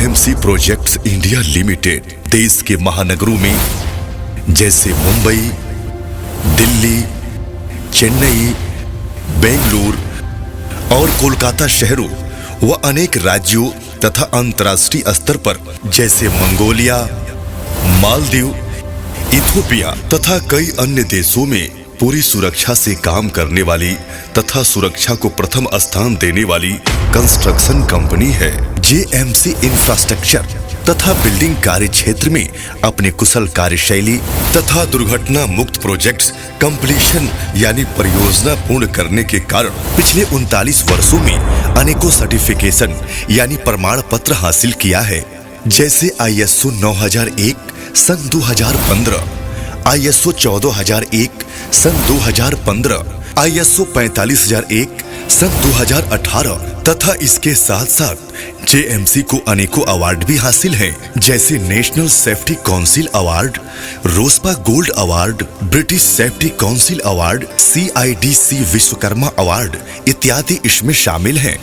JMC projects India limited देश के महानगरों में जैसे मुंबई, दिल्ली, चेन्नई, बेंगलुरु और कोलकाता शहरों व अनेक राज्यों तथा अंतर्राष्ट्रीय स्तर पर जैसे मंगोलिया, मालदीव, इथियोपिया तथा कई अन्य देशों में पूरी सुरक्षा से काम करने वाली तथा सुरक्षा को प्रथम स्थान देने वाली कंस्ट्रक्शन कंपनी है। जेएमसी इंफ्रास्ट्रक्चर तथा बिल्डिंग कार्य क्षेत्र में अपने कुशल कार्यशैली तथा दुर्घटना मुक्त प्रोजेक्ट्स कंप्लीशन यानी परियोजना पूर्ण करने के कारण पिछले 39 वर्षों में अनेकों सर्टिफिकेशन यानी प्रमाण पत्र हासिल किया है। जैसे ISO 9001 सन 2015, ISO 14001 सन 2015, ISO 45001 सन 2018 तथा इसके साथ साथ जेएमसी को अनेकों अवार्ड भी हासिल हैं, जैसे national safety council award, RoSPA gold award, British safety council award, CIDC Vishwakarma award इत्यादि इसमें शामिल हैं।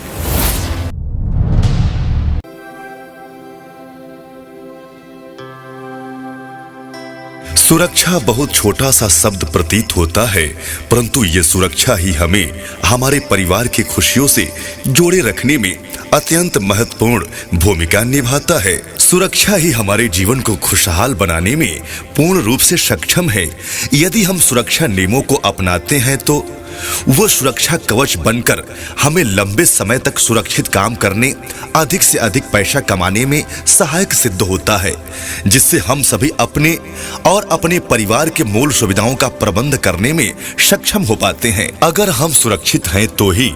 सुरक्षा बहुत छोटा सा शब्द प्रतीत होता है, परंतु ये सुरक्षा ही हमें हमारे परिवार की खुशियों से जोड़े रखने में अत्यंत महत्वपूर्ण भूमिका निभाता है। सुरक्षा ही हमारे जीवन को खुशहाल बनाने में पूर्ण रूप से सक्षम है। यदि हम सुरक्षा नियमों को अपनाते हैं तो वो सुरक्षा कवच बनकर हमें लंबे समय तक सुरक्षित काम करने, अधिक से अधिक पैसा कमाने में सहायक सिद्ध होता है, जिससे हम सभी अपने और अपने परिवार के मूल सुविधाओं का प्रबंध करने में सक्षम हो पाते हैं। अगर हम सुरक्षित हैं तो ही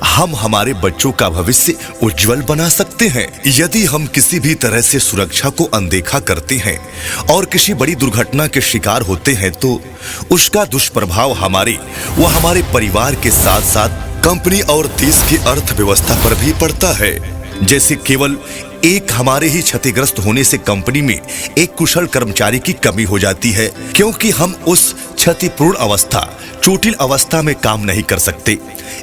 हम हमारे बच्चों का भविष्य उज्जवल बना सकते हैं। यदि हम किसी भी तरह से सुरक्षा को अनदेखा करते हैं और किसी बड़ी दुर्घटना के शिकार होते हैं तो उसका दुष्प्रभाव हमारे परिवार के साथ साथ कंपनी और देश की अर्थव्यवस्था पर भी पड़ता है। जैसे केवल एक हमारे ही क्षतिग्रस्त होने से कंपनी में एक कुशल कर्मचारी की कमी हो जाती है, क्योंकि हम उस क्षतिपूर्ण अवस्था, चोटिल अवस्था में काम नहीं कर सकते।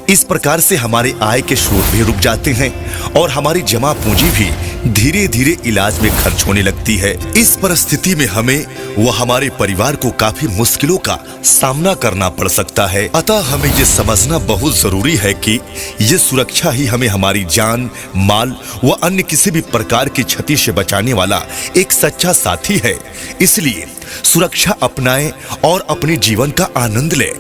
इस प्रकार से हमारे आय के स्रोत भी रुक जाते हैं और हमारी जमा पूंजी भी धीरे धीरे इलाज में खर्च होने लगती है। इस परिस्थिति में हमें व हमारे परिवार को काफी मुश्किलों का सामना करना पड़ सकता है। अतः हमें ये समझना बहुत जरूरी है कि ये सुरक्षा ही हमें हमारी जान, माल व अन्य किसी भी प्रकार की क्षति से बचाने वाला एक सच्चा साथी है। इसलिए सुरक्षा अपनाएं और अपने जीवन का आनंद लें।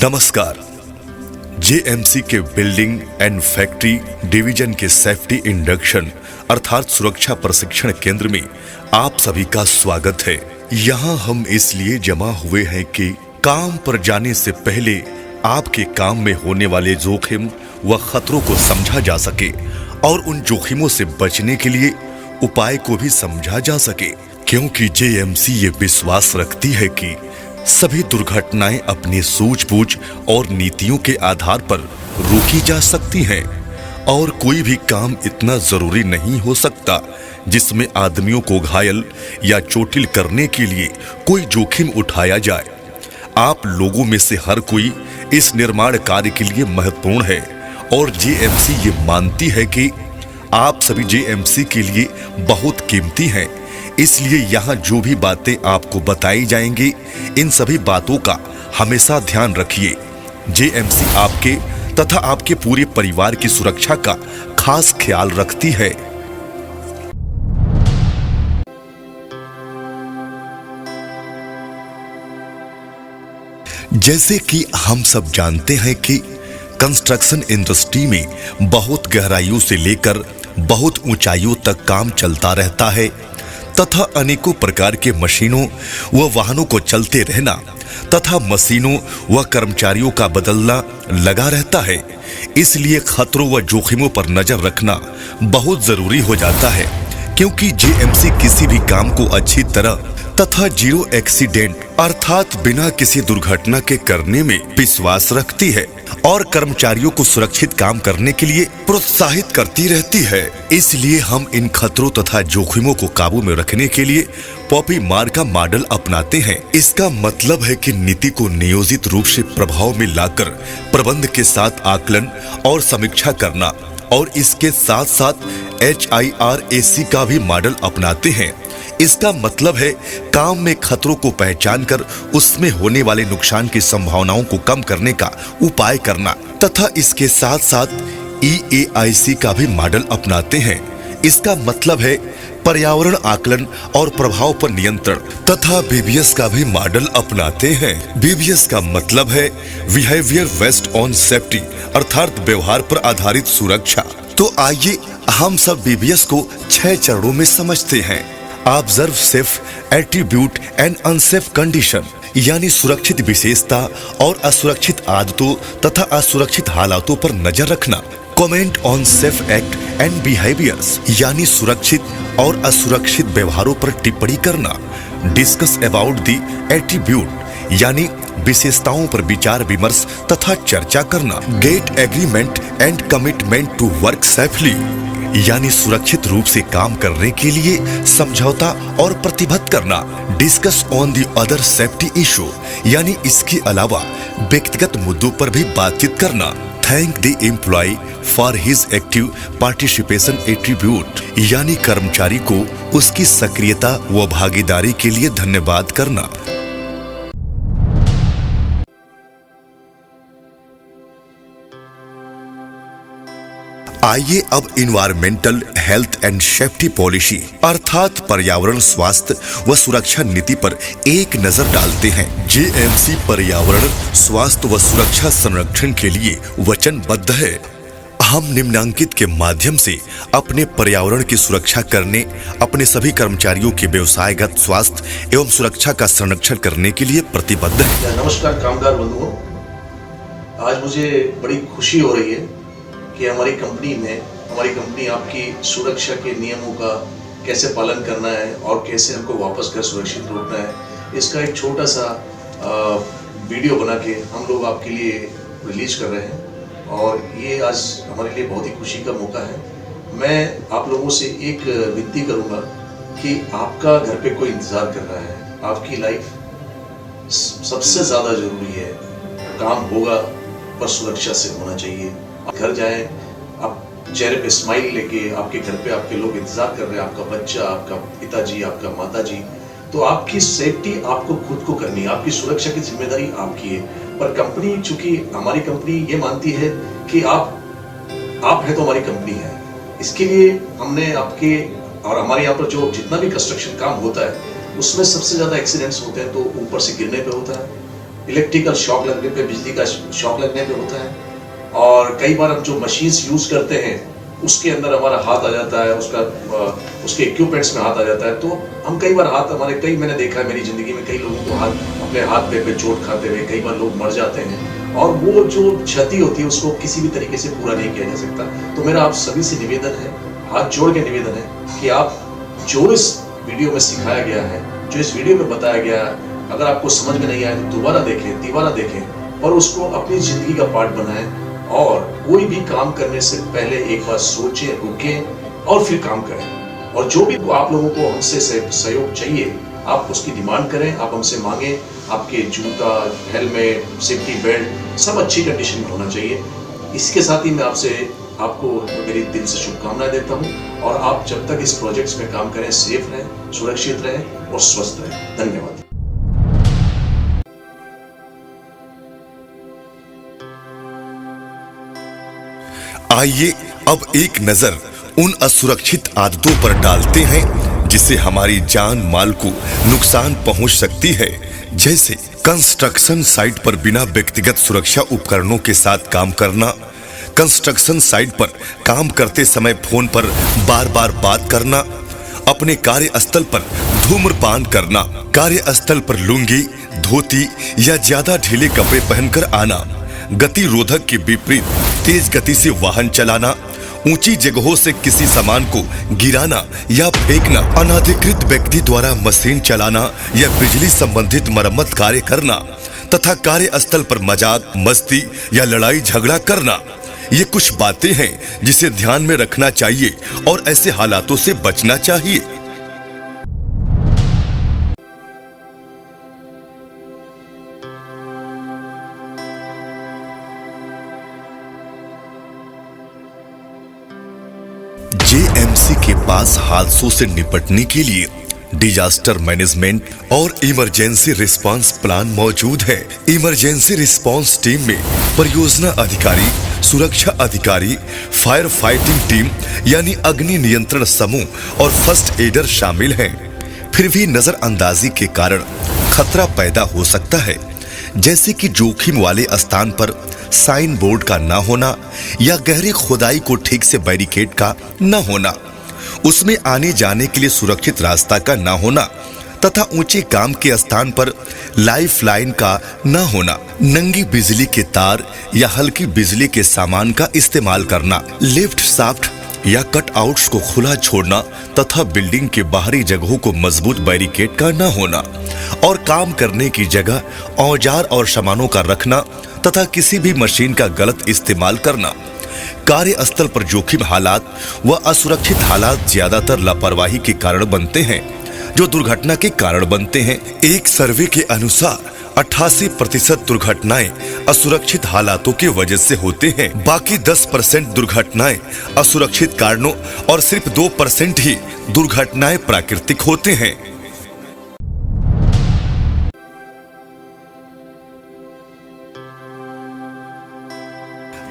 नमस्कार। जेएमसी के बिल्डिंग एंड फैक्ट्री डिवीजन के सेफ्टी इंडक्शन अर्थात सुरक्षा प्रशिक्षण केंद्र में आप सभी का स्वागत है। यहाँ हम इसलिए जमा हुए हैं कि काम पर जाने से पहले आपके काम में होने वाले जोखिम व खतरों को समझा जा सके और उन जोखिमों से बचने के लिए उपाय को भी समझा जा सके, क्योंकि जेएमसी ये विश्वास रखती है कि सभी दुर्घटनाएं अपनी सूझबूझ और नीतियों के आधार पर रोकी जा सकती हैं और कोई भी काम इतना जरूरी नहीं हो सकता जिसमें आदमियों को घायल या चोटिल करने के लिए कोई जोखिम उठाया जाए। आप लोगों में से हर कोई इस निर्माण कार्य के लिए महत्वपूर्ण है और जेएमसी ये मानती है कि आप सभी जेएमसी के लिए बहुत कीमती हैं। इसलिए यहाँ जो भी बातें आपको बताई जाएंगी, इन सभी बातों का हमेशा ध्यान रखिए। जेएमसी आपके तथा आपके पूरे परिवार की सुरक्षा का खास ख्याल रखती है। जैसे कि हम सब जानते हैं कि कंस्ट्रक्शन इंडस्ट्री में बहुत गहराइयों से लेकर बहुत ऊंचाइयों तक काम चलता रहता है तथा अनेकों प्रकार के मशीनों व वाहनों को चलते रहना तथा मशीनों व कर्मचारियों का बदलना लगा रहता है। इसलिए खतरों व जोखिमों पर नजर रखना बहुत जरूरी हो जाता है, क्योंकि जेएमसी किसी भी काम को अच्छी तरह तथा जीरो एक्सीडेंट अर्थात बिना किसी दुर्घटना के करने में विश्वास रखती है और कर्मचारियों को सुरक्षित काम करने के लिए प्रोत्साहित करती रहती है। इसलिए हम इन खतरों तथा जोखिमों को काबू में रखने के लिए पॉपी मार का मॉडल अपनाते हैं। इसका मतलब है कि नीति को नियोजित रूप से प्रभाव में लाकर प्रबंध के साथ आकलन और समीक्षा करना, और इसके साथ साथ HIRAC का भी मॉडल अपनाते हैं। इसका मतलब है काम में खतरों को पहचान कर उसमें होने वाले नुकसान की संभावनाओं को कम करने का उपाय करना, तथा इसके साथ साथ EAIC का भी मॉडल अपनाते हैं। इसका मतलब है पर्यावरण आकलन और प्रभाव पर नियंत्रण, तथा BBS का भी मॉडल अपनाते हैं। BBS का मतलब है बिहेवियर बेस्ड ऑन सेफ्टी, अर्थात व्यवहार पर आधारित सुरक्षा। तो आइए हम सब BBS को 6 चरणों में समझते हैं। Observe safe attribute and unsafe condition, यानी सुरक्षित विशेषता और असुरक्षित आदतों तथा असुरक्षित हालातों पर नजर रखना। Comment on safe act and behaviours, यानी सुरक्षित और असुरक्षित व्यवहारों पर टिप्पणी करना। डिस्कस अबाउट द एट्रीब्यूट, यानी विशेषताओं पर विचार विमर्श तथा चर्चा करना। Get agreement and commitment to work safely, यानी सुरक्षित रूप से काम करने के लिए समझौता और प्रतिबद्ध करना। Discuss on the other safety issue, यानी इसके अलावा व्यक्तिगत मुद्दों पर भी बातचीत करना। Thank the employ for his active participation attribute, यानी कर्मचारी को उसकी सक्रियता व भागीदारी के लिए धन्यवाद करना। आइए अब environmental health and safety policy, अर्थात पर्यावरण स्वास्थ्य व सुरक्षा नीति पर एक नजर डालते हैं। JMC पर्यावरण स्वास्थ्य व सुरक्षा संरक्षण के लिए वचनबद्ध है। हम निम्नांकित के माध्यम से अपने पर्यावरण की सुरक्षा करने, अपने सभी कर्मचारियों के व्यवसायगत स्वास्थ्य एवं सुरक्षा का संरक्षण करने के लिए प्रतिबद्ध हैं। नमस्कार कामगार बंधुओं, आज मुझे बड़ी खुशी हो रही है कि हमारी कंपनी आपकी सुरक्षा के नियमों का कैसे पालन करना है और कैसे हमको वापस घर सुरक्षित लौटना है, इसका एक छोटा सा वीडियो बना के हम लोग आपके लिए रिलीज कर रहे हैं। और ये आज हमारे लिए बहुत ही खुशी का मौका है। मैं आप लोगों से एक विनती करूँगा कि आपका घर पे कोई इंतज़ार कर रहा है। आपकी लाइफ सबसे ज़्यादा ज़रूरी है। काम होगा पर सुरक्षा से होना चाहिए। घर जाएं, आप चेहरे पे स्माइल लेके, आपके घर पे आपके लोग इंतजार कर रहे हैं, आपका बच्चा, आपका पिताजी, आपका माताजी। तो आपकी सेफ्टी आपको खुद को करनी है, आपकी सुरक्षा की जिम्मेदारी आपकी है। पर कंपनी, चूंकि हमारी कंपनी ये मानती है कि आप है तो हमारी कंपनी है, इसके लिए हमने आपके और हमारे यहाँ पर जो जितना भी कंस्ट्रक्शन काम होता है उसमें सबसे ज़्यादा एक्सीडेंट्स होते हैं तो ऊपर से गिरने पे होता है, इलेक्ट्रिकल शॉक लगने पे, बिजली का शॉक लगने पे होता है। और कई बार हम जो मशीन्स यूज़ करते हैं उसके अंदर हमारा हाथ आ जाता है, उसके इक्विपमेंट्स में हाथ आ जाता है। तो हम कई बार मैंने देखा है मेरी ज़िंदगी में कई लोगों को अपने हाथ पे चोट खाते हुए कई बार लोग मर जाते हैं, और वो जो क्षति होती है उसको किसी भी तरीके से पूरा नहीं किया जा सकता। तो मेरा आप सभी से निवेदन है, हाथ जोड़ के निवेदन है कि आप जो इस वीडियो में सिखाया गया है, जो इस वीडियो में बताया गया है, अगर आपको समझ में नहीं आए तो दोबारा देखें और उसको अपनी ज़िंदगी का पार्ट बनाएं। और कोई भी काम करने से पहले एक बार सोचें, रुकें और फिर काम करें। और जो भी आप लोगों को हमसे सहयोग चाहिए, आप उसकी डिमांड करें, आप हमसे मांगें। आपके जूता, हेलमेट, सेफ्टी बेल्ट सब अच्छी कंडीशन में होना चाहिए। इसके साथ ही मैं आपको मेरी दिल से शुभकामनाएं देता हूं। और आप जब तक इस प्रोजेक्ट्स में काम करें, सेफ रहें, सुरक्षित रहें और स्वस्थ रहें। धन्यवाद। आइए अब एक नजर उन असुरक्षित आदतों पर डालते हैं जिससे हमारी जान माल को नुकसान पहुंच सकती है। जैसे कंस्ट्रक्शन साइट पर बिना व्यक्तिगत सुरक्षा उपकरणों के साथ काम करना, कंस्ट्रक्शन साइट पर काम करते समय फोन पर बार बार बात करना, अपने कार्यस्थल पर धूम्रपान करना, कार्यस्थल पर लुंगी, धोती या ज्यादा ढीले कपड़े पहनकर आना, गतिरोधक के विपरीत तेज गति से वाहन चलाना, ऊंची जगहों से किसी सामान को गिराना या फेंकना, अनाधिकृत व्यक्ति द्वारा मशीन चलाना या बिजली संबंधित मरम्मत कार्य करना तथा कार्यस्थल पर मजाक, मस्ती या लड़ाई झगड़ा करना। ये कुछ बातें हैं जिसे ध्यान में रखना चाहिए और ऐसे हालातों से बचना चाहिए। पास हादसों से निपटने के लिए डिजास्टर मैनेजमेंट और इमरजेंसी रिस्पांस प्लान मौजूद है। इमरजेंसी रिस्पांस टीम में परियोजना अधिकारी, सुरक्षा अधिकारी, फायर फाइटिंग टीम यानी अग्नि नियंत्रण समूह और फर्स्ट एडर शामिल हैं। फिर भी नजरअंदाजी के कारण खतरा पैदा हो सकता है, जैसे कि जोखिम वाले स्थान पर साइन बोर्ड का न होना या गहरी खुदाई को ठीक से बैरिकेड का न होना, उसमें आने जाने के लिए सुरक्षित रास्ता का न होना तथा ऊंचे काम के स्थान पर लाइफ लाइन का न होना, नंगी बिजली के तार या हल्की बिजली के सामान का इस्तेमाल करना, लिफ्ट शाफ्ट या कटआउट्स को खुला छोड़ना तथा बिल्डिंग के बाहरी जगहों को मजबूत बैरिकेड का न होना और काम करने की जगह औजार और सामानों का रखना तथा किसी भी मशीन का गलत इस्तेमाल करना। कार्यस्थल पर जोखिम हालात व असुरक्षित हालात ज्यादातर लापरवाही के कारण बनते हैं, जो दुर्घटना के कारण बनते हैं। एक सर्वे के अनुसार 88% दुर्घटनाएं असुरक्षित हालातों की वजह से होते हैं। बाकी 10% दुर्घटनाएं असुरक्षित कारणों और सिर्फ 2% ही दुर्घटनाएं प्राकृतिक होते हैं।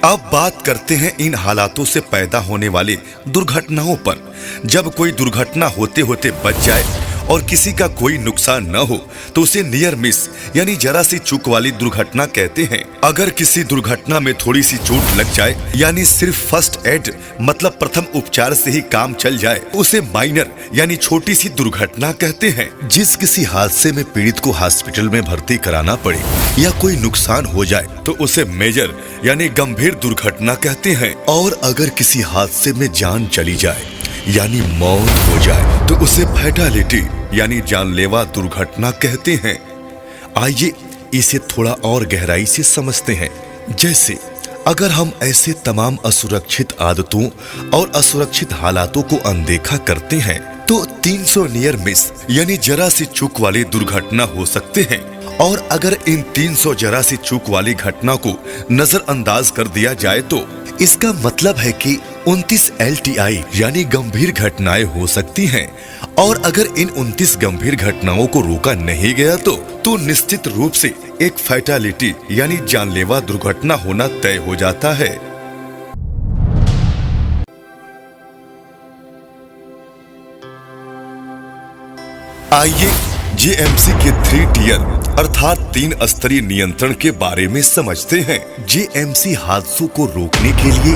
अब बात करते हैं इन हालातों से पैदा होने वाली दुर्घटनाओं पर। जब कोई दुर्घटना होते होते बच जाए और किसी का कोई नुकसान न हो तो उसे नियर मिस यानी जरा सी चूक वाली दुर्घटना कहते हैं। अगर किसी दुर्घटना में थोड़ी सी चोट लग जाए यानी सिर्फ फर्स्ट एड मतलब प्रथम उपचार से ही काम चल जाए, उसे माइनर यानी छोटी सी दुर्घटना कहते हैं। जिस किसी हादसे में पीड़ित को हॉस्पिटल में भर्ती कराना पड़े या कोई नुकसान हो जाए तो उसे मेजर यानी गंभीर दुर्घटना कहते हैं। और अगर किसी हादसे में जान चली जाए यानी मौत हो जाए तो उसे फैटालिटी यानी जानलेवा दुर्घटना कहते हैं। आइए इसे थोड़ा और गहराई से समझते हैं। जैसे अगर हम ऐसे तमाम असुरक्षित आदतों और असुरक्षित हालातों को अनदेखा करते हैं तो 300 नियर मिस यानी जरा सी चूक वाली दुर्घटना हो सकते हैं। और अगर इन 300 जरा सी चूक वाली घटना को नजरअंदाज कर दिया जाए तो इसका मतलब है कि 29 LTI यानी गंभीर घटनाएं हो सकती हैं। और अगर इन 29 गंभीर घटनाओं को रोका नहीं गया तो निश्चित रूप से एक फैटालिटी यानी जानलेवा दुर्घटना होना तय हो जाता है। आइए JMC के 3 टियर अर्थात 3 स्तरीय नियंत्रण के बारे में समझते हैं। JMC हादसों को रोकने के लिए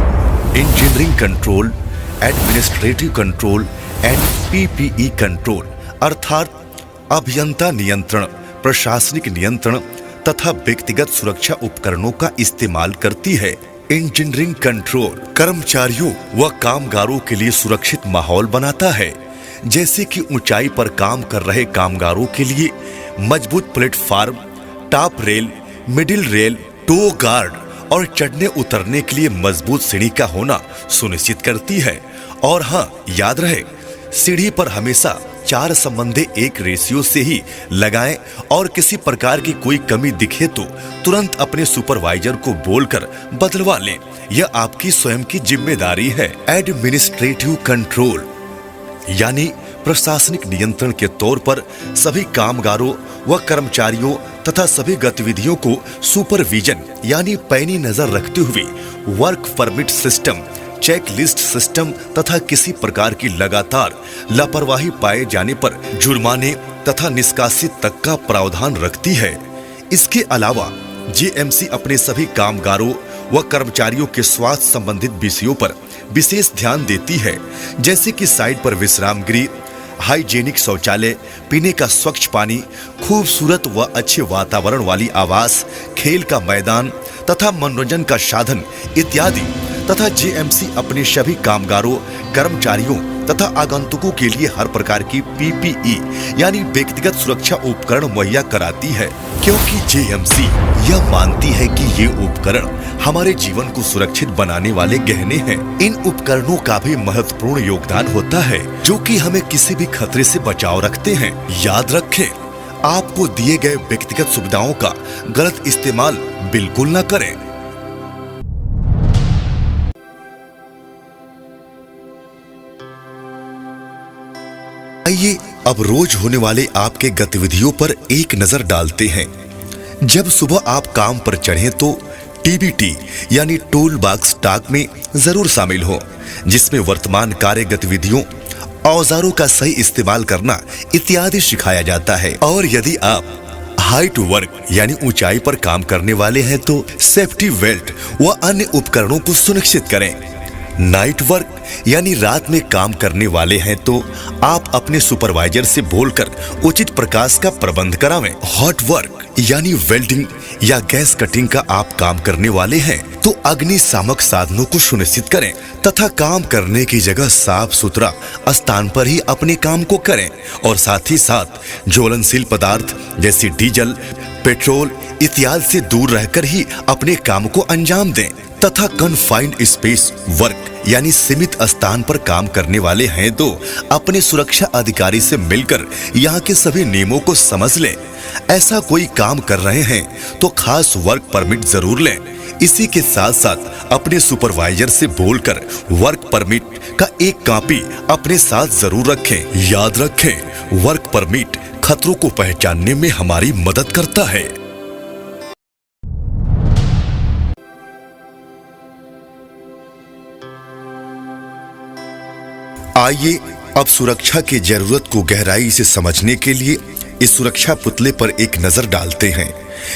engineering control, administrative control and PPE control अर्थात अभियंता नियंत्रण, प्रशासनिक नियंत्रण तथा व्यक्तिगत सुरक्षा उपकरणों का इस्तेमाल करती है। इंजीनियरिंग कंट्रोल कर्मचारियों व कामगारों के लिए सुरक्षित माहौल बनाता है, जैसे कि ऊंचाई पर काम कर रहे कामगारों के लिए मजबूत platform, top rail, middle rail, toe guard और चढ़ने उतरने के लिए मजबूत सीढ़ी का होना सुनिश्चित करती है। और हाँ, याद रहे सीढ़ी पर हमेशा 4 संबंधी 1 रेशियो से ही लगाएं और किसी प्रकार की कोई कमी दिखे तो तुरंत अपने सुपरवाइजर को बोलकर बदलवा लें। यह आपकी स्वयं की जिम्मेदारी है। एडमिनिस्ट्रेटिव कंट्रोल यानी प्रशासनिक नियंत्रण के तौर पर सभी कामगारों व कर्मचारियों तथा सभी गतिविधियों को सुपरविजन यानी पैनी नजर रखते हुए work permit system, check list system तथा किसी प्रकार की लगातार लापरवाही पाए जाने पर जुर्माने तथा निष्कासित तक का प्रावधान रखती है। इसके अलावा JMC अपने सभी कामगारों व कर्मचारियों के स्वास्थ्य संबंधित विषयों पर विशेष ध्यान देती है, जैसे कि साइट पर विश्राम गृह, हाइजीनिक शौचालय, पीने का स्वच्छ पानी, खूबसूरत व अच्छे वातावरण वाली आवास, खेल का मैदान तथा मनोरंजन का साधन इत्यादि। तथा JMC अपने सभी कामगारों, कर्मचारियों तथा आगंतुकों के लिए हर प्रकार की PPE यानी व्यक्तिगत सुरक्षा उपकरण मुहैया कराती है, क्योंकि JMC यह मानती है कि ये उपकरण हमारे जीवन को सुरक्षित बनाने वाले गहने हैं। इन उपकरणों का भी महत्वपूर्ण योगदान होता है, जो कि हमें किसी भी खतरे से बचाव रखते हैं। याद रखें, आपको दिए गए व्यक्तिगत सुविधाओं का गलत इस्तेमाल बिल्कुल न करें। आइए अब रोज होने वाले आपके गतिविधियों पर एक नजर डालते हैं। जब सुबह आप काम पर चढ़ें तो टीबीटी यानी टूल बॉक्स टॉक में जरूर शामिल हो, जिसमें वर्तमान कार्य गतिविधियों, औजारों का सही इस्तेमाल करना इत्यादि सिखाया जाता है। और यदि आप हाइट वर्क यानी ऊंचाई पर काम करने वाले हैं तो सेफ्टी बेल्ट व अन्य उपकरणों को सुनिश्चित करें। नाइट वर्क यानी रात में काम करने वाले हैं तो आप अपने सुपरवाइजर से बोलकर उचित प्रकाश का प्रबंध करावें। हॉट वर्क यानी वेल्डिंग या गैस कटिंग का आप काम करने वाले हैं तो अग्निशामक साधनों को सुनिश्चित करें तथा काम करने की जगह साफ सुथरा स्थान पर ही अपने काम को करें और साथ ही साथ ज्वलनशील पदार्थ जैसे डीजल, पेट्रोल इत्यादि से दूर रहकर ही अपने काम को अंजाम दें। तथा कन्फाइंड स्पेस वर्क यानी सीमित स्थान पर काम करने वाले हैं तो अपने सुरक्षा अधिकारी से मिलकर यहाँ के सभी नियमों को समझ लें। ऐसा कोई काम कर रहे हैं तो खास वर्क परमिट जरूर लें। इसी के साथ साथ अपने सुपरवाइजर से बोलकर वर्क परमिट का एक कॉपी अपने साथ जरूर रखें। याद रखें, वर्क परमिट खतरों को पहचानने में हमारी मदद करता है। आइए अब सुरक्षा की जरूरत को गहराई से समझने के लिए इस सुरक्षा पुतले पर एक नजर डालते हैं।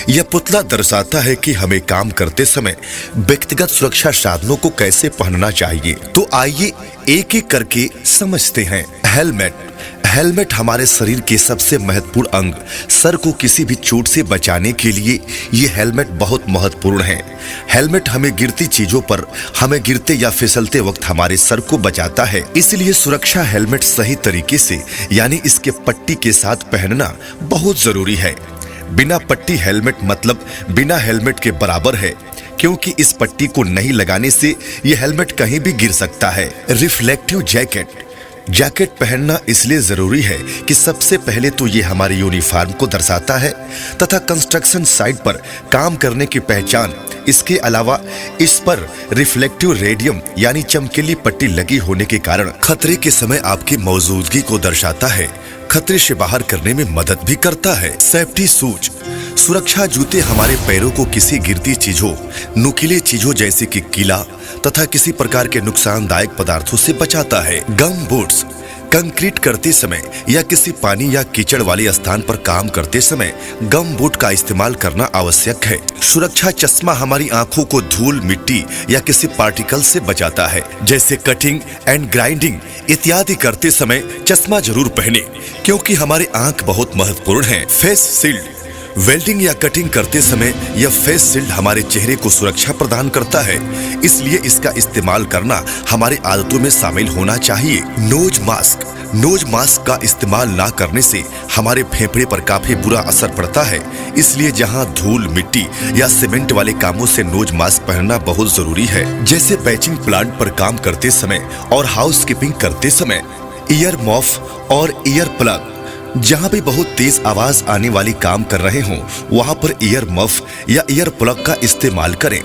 यह पुतला दर्शाता है कि हमें काम करते समय व्यक्तिगत सुरक्षा साधनों को कैसे पहनना चाहिए। तो आइए एक एक करके समझते हैं। हेलमेट हमारे शरीर के सबसे महत्वपूर्ण अंग, सर को किसी भी चोट से बचाने के लिए ये हेलमेट बहुत महत्वपूर्ण है। हेलमेट हमें गिरती चीजों पर, हमें गिरते या फिसलते वक्त हमारे सर को बचाता है। इसलिए सुरक्षा हेलमेट सही तरीके से यानी इसके पट्टी के साथ पहनना बहुत जरूरी है। बिना पट्टी हेलमेट मतलब बिना हेलमेट के बराबर है, क्योंकि इस पट्टी को नहीं लगाने से यह हेलमेट कहीं भी गिर सकता है। रिफ्लेक्टिव जैकेट पहनना इसलिए जरूरी है कि सबसे पहले तो ये हमारी यूनिफॉर्म को दर्शाता है तथा कंस्ट्रक्शन साइट पर काम करने की पहचान। इसके अलावा इस पर रिफ्लेक्टिव रेडियम यानी चमकीली पट्टी लगी होने के कारण खतरे के समय आपकी मौजूदगी को दर्शाता है, खतरे से बाहर करने में मदद भी करता है। सेफ्टी शूज, सुरक्षा जूते हमारे पैरों को किसी गिरती चीजों, नुकीले चीजों जैसे कि कीला तथा किसी प्रकार के नुकसानदायक पदार्थों से बचाता है। गम बूट्स, कंक्रीट करते समय या किसी पानी या कीचड़ वाले स्थान पर काम करते समय गम बूट का इस्तेमाल करना आवश्यक है। सुरक्षा चश्मा हमारी आंखों को धूल, मिट्टी या किसी पार्टिकल से बचाता है, जैसे कटिंग एंड ग्राइंडिंग इत्यादि करते समय चश्मा जरूर पहने, क्योंकि हमारी आंख बहुत महत्वपूर्ण है। फेस शील्ड, वेल्डिंग या कटिंग करते समय यह फेस शील्ड हमारे चेहरे को सुरक्षा प्रदान करता है, इसलिए इसका इस्तेमाल करना हमारी आदतों में शामिल होना चाहिए। नोज मास्क का इस्तेमाल ना करने से हमारे फेफड़े पर काफी बुरा असर पड़ता है, इसलिए जहां धूल, मिट्टी या सीमेंट वाले कामों से नोज मास्क पहनना बहुत जरूरी है, जैसे बैचिंग प्लांट पर काम करते समय और हाउस कीपिंग करते समय। ईयर मॉफ और ईयर प्लग, जहां भी बहुत तेज आवाज आने वाली काम कर रहे हों वहां पर ईयर मफ या ईयर प्लग का इस्तेमाल करें,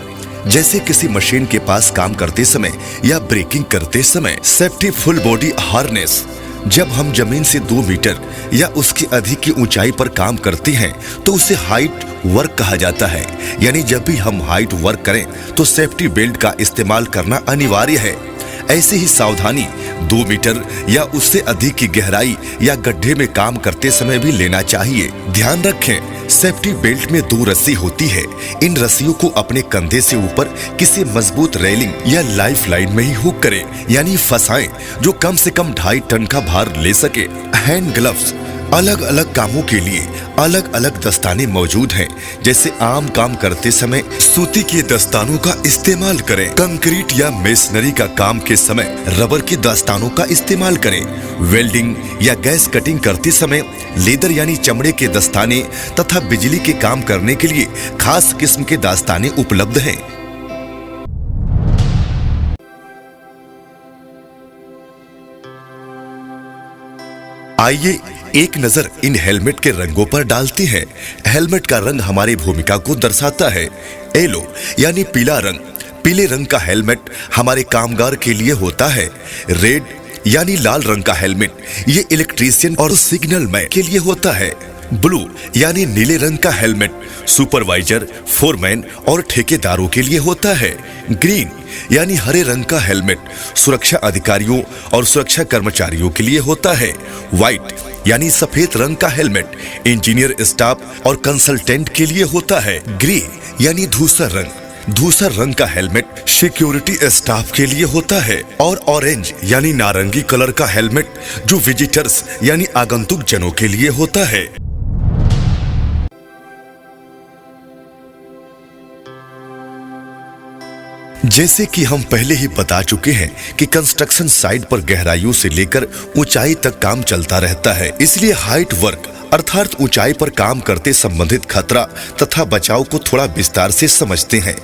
जैसे किसी मशीन के पास काम करते समय या ब्रेकिंग करते समय। सेफ्टी फुल बॉडी हार्नेस, जब हम जमीन से 2 मीटर या उसके अधिक की ऊंचाई पर काम करते हैं तो उसे हाइट वर्क कहा जाता है, यानी जब भी हम हाइट वर्क करें तो सेफ्टी बेल्ट का इस्तेमाल करना अनिवार्य है। ऐसे ही सावधानी 2 मीटर या उससे अधिक की गहराई या गड्ढे में काम करते समय भी लेना चाहिए। ध्यान रखें, सेफ्टी बेल्ट में 2 रस्सी होती है। इन रस्सियों को अपने कंधे से ऊपर किसी मजबूत रेलिंग या लाइफ लाइन में ही हुक करें, यानी फंसाएं, जो कम से कम 2.5 टन का भार ले सके। हैंड ग्लव्स, अलग अलग कामों के लिए अलग अलग दस्ताने मौजूद हैं, जैसे आम काम करते समय सूती के दस्तानों का इस्तेमाल करें। कंक्रीट या मेसनरी का काम के समय रबर के दस्तानों का इस्तेमाल करें। वेल्डिंग या गैस कटिंग करते समय लेदर यानी चमड़े के दस्ताने तथा बिजली के काम करने के लिए खास किस्म के दस्ताने उपलब्ध हैं। आइए एक नजर इन हेलमेट के रंगों पर डालते हैं। हेलमेट का रंग हमारी भूमिका को दर्शाता है। येलो यानी पीला रंग, पीले रंग का हेलमेट हमारे कामगार के लिए होता है। रेड यानी लाल रंग का हेलमेट ये इलेक्ट्रीशियन और सिग्नल मैन के लिए होता है। ब्लू यानी नीले रंग का हेलमेट सुपरवाइजर, फोरमैन और ठेकेदारों के लिए होता है। ग्रीन यानी हरे रंग का हेलमेट सुरक्षा अधिकारियों और सुरक्षा कर्मचारियों के लिए होता है। व्हाइट यानी सफेद रंग का हेलमेट इंजीनियर, स्टाफ और कंसल्टेंट के लिए होता है। ग्रे यानी धूसर रंग का हेलमेट सिक्योरिटी स्टाफ के लिए होता है। और ऑरेंज यानी नारंगी कलर का हेलमेट जो विजिटर्स यानी आगंतुक जनों के लिए होता है। जैसे कि हम पहले ही बता चुके हैं कि कंस्ट्रक्शन साइट पर गहराइयों से लेकर ऊंचाई तक काम चलता रहता है, इसलिए हाइट वर्क अर्थात ऊंचाई पर काम करते संबंधित खतरा तथा बचाव को थोड़ा विस्तार से समझते हैं।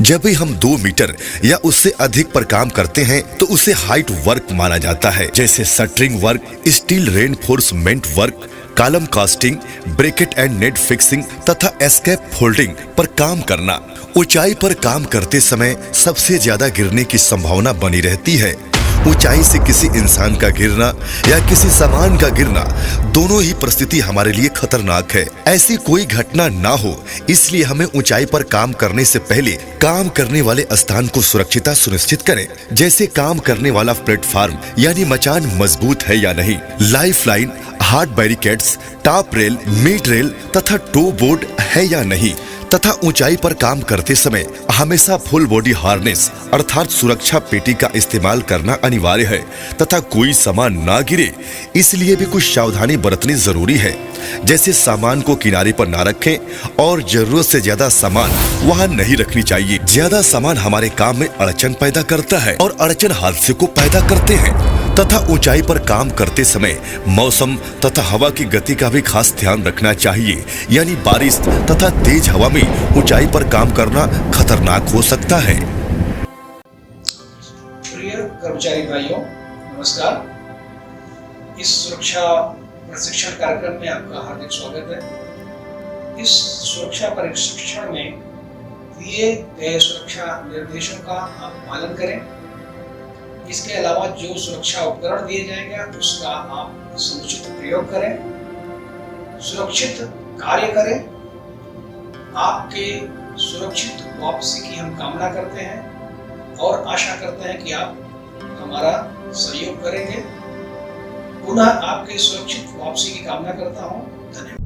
जब भी हम 2 मीटर या उससे अधिक पर काम करते हैं तो उसे हाइट वर्क माना जाता है, जैसे shuttering work, steel reinforcement work, column casting, bracket and net fixing तथा एस्केप फोल्डिंग पर काम करना। ऊंचाई पर काम करते समय सबसे ज्यादा गिरने की संभावना बनी रहती है। ऊंचाई से किसी इंसान का गिरना या किसी सामान का गिरना दोनों ही परिस्थिति हमारे लिए खतरनाक है। ऐसी कोई घटना ना हो इसलिए हमें ऊंचाई पर काम करने से पहले काम करने वाले स्थान को सुरक्षिता सुनिश्चित करें, जैसे काम करने वाला प्लेटफार्म यानी मचान मजबूत है या नहीं, life line, hard barricades, top rail, mid rail तथा टो बोर्ड है या नहीं, तथा ऊंचाई पर काम करते समय हमेशा फुल बॉडी हार्नेस अर्थात सुरक्षा पेटी का इस्तेमाल करना अनिवार्य है तथा कोई सामान ना गिरे इसलिए भी कुछ सावधानी बरतनी जरूरी है, जैसे सामान को किनारे पर ना रखें और जरूरत से ज्यादा सामान वहां नहीं रखनी चाहिए। ज्यादा सामान हमारे काम में अड़चन पैदा करता है और अड़चन हादसे को पैदा करते हैं तथा ऊंचाई पर काम करते समय मौसम तथा हवा की गति का भी खास ध्यान रखना चाहिए, यानी बारिश तथा तेज हवा में ऊंचाई पर काम करना खतरनाक हो सकता है। प्रिय कर्मचारी भाइयों, नमस्कार। इस सुरक्षा प्रशिक्षण कार्यक्रम में आपका हार्दिक स्वागत है। इस सुरक्षा प्रशिक्षण में दिए गए सुरक्षा निर्देशों का आप पालन करें। इसके अलावा जो सुरक्षा उपकरण दिए जाएंगे उसका आप समुचित प्रयोग करें, सुरक्षित कार्य करें। आपके सुरक्षित वापसी की हम कामना करते हैं और आशा करते हैं कि आप हमारा सहयोग करेंगे। पुनः आपके सुरक्षित वापसी की कामना करता हूं। धन्यवाद।